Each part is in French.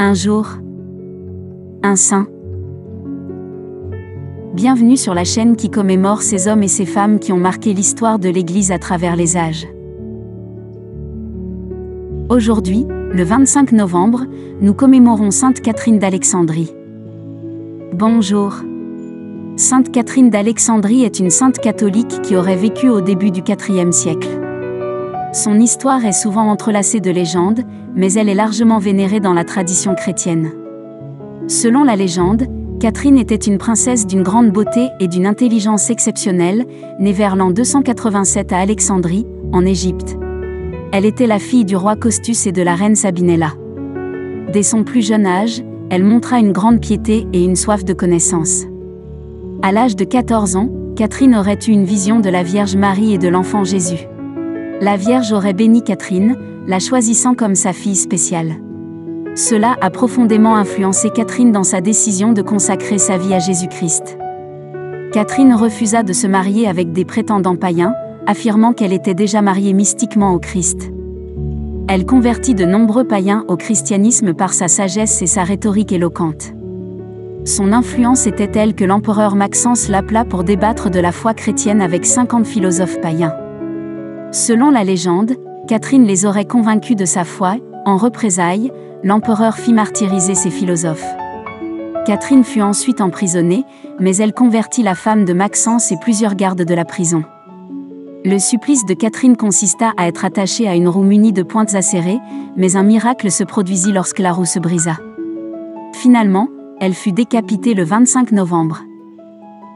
Un jour, un saint. Bienvenue sur la chaîne qui commémore ces hommes et ces femmes qui ont marqué l'histoire de l'Église à travers les âges. Aujourd'hui, le 25 novembre, nous commémorons Sainte Catherine d'Alexandrie. Bonjour. Sainte Catherine d'Alexandrie est une sainte catholique qui aurait vécu au début du IVe siècle. Son histoire est souvent entrelacée de légendes, mais elle est largement vénérée dans la tradition chrétienne. Selon la légende, Catherine était une princesse d'une grande beauté et d'une intelligence exceptionnelle, née vers l'an 287 à Alexandrie, en Égypte. Elle était la fille du roi Costus et de la reine Sabinella. Dès son plus jeune âge, elle montra une grande piété et une soif de connaissance. À l'âge de 14 ans, Catherine aurait eu une vision de la Vierge Marie et de l'enfant Jésus. La Vierge aurait béni Catherine, la choisissant comme sa fille spéciale. Cela a profondément influencé Catherine dans sa décision de consacrer sa vie à Jésus-Christ. Catherine refusa de se marier avec des prétendants païens, affirmant qu'elle était déjà mariée mystiquement au Christ. Elle convertit de nombreux païens au christianisme par sa sagesse et sa rhétorique éloquente. Son influence était telle que l'empereur Maxence l'appela pour débattre de la foi chrétienne avec 50 philosophes païens. Selon la légende, Catherine les aurait convaincus de sa foi. En représailles, l'empereur fit martyriser ces philosophes. Catherine fut ensuite emprisonnée, mais elle convertit la femme de Maxence et plusieurs gardes de la prison. Le supplice de Catherine consista à être attachée à une roue munie de pointes acérées, mais un miracle se produisit lorsque la roue se brisa. Finalement, elle fut décapitée le 25 novembre.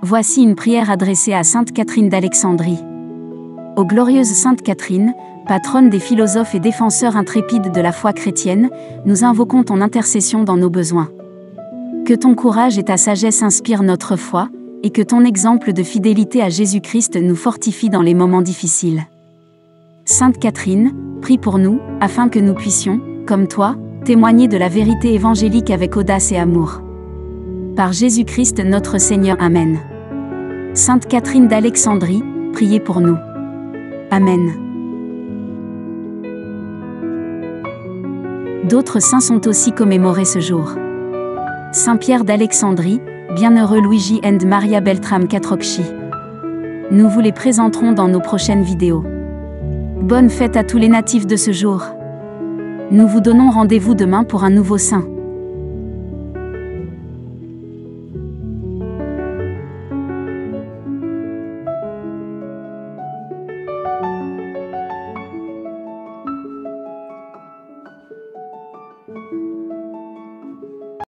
Voici une prière adressée à Sainte Catherine d'Alexandrie. Ô glorieuse Sainte Catherine, patronne des philosophes et défenseur intrépide de la foi chrétienne, nous invoquons ton intercession dans nos besoins. Que ton courage et ta sagesse inspirent notre foi, et que ton exemple de fidélité à Jésus-Christ nous fortifie dans les moments difficiles. Sainte Catherine, prie pour nous, afin que nous puissions, comme toi, témoigner de la vérité évangélique avec audace et amour. Par Jésus-Christ notre Seigneur. Amen. Sainte Catherine d'Alexandrie, priez pour nous. Amen. D'autres saints sont aussi commémorés ce jour. Saint Pierre d'Alexandrie, bienheureux Luigi and Maria Beltrame Catrocchi. Nous vous les présenterons dans nos prochaines vidéos. Bonne fête à tous les natifs de ce jour. Nous vous donnons rendez-vous demain pour un nouveau saint.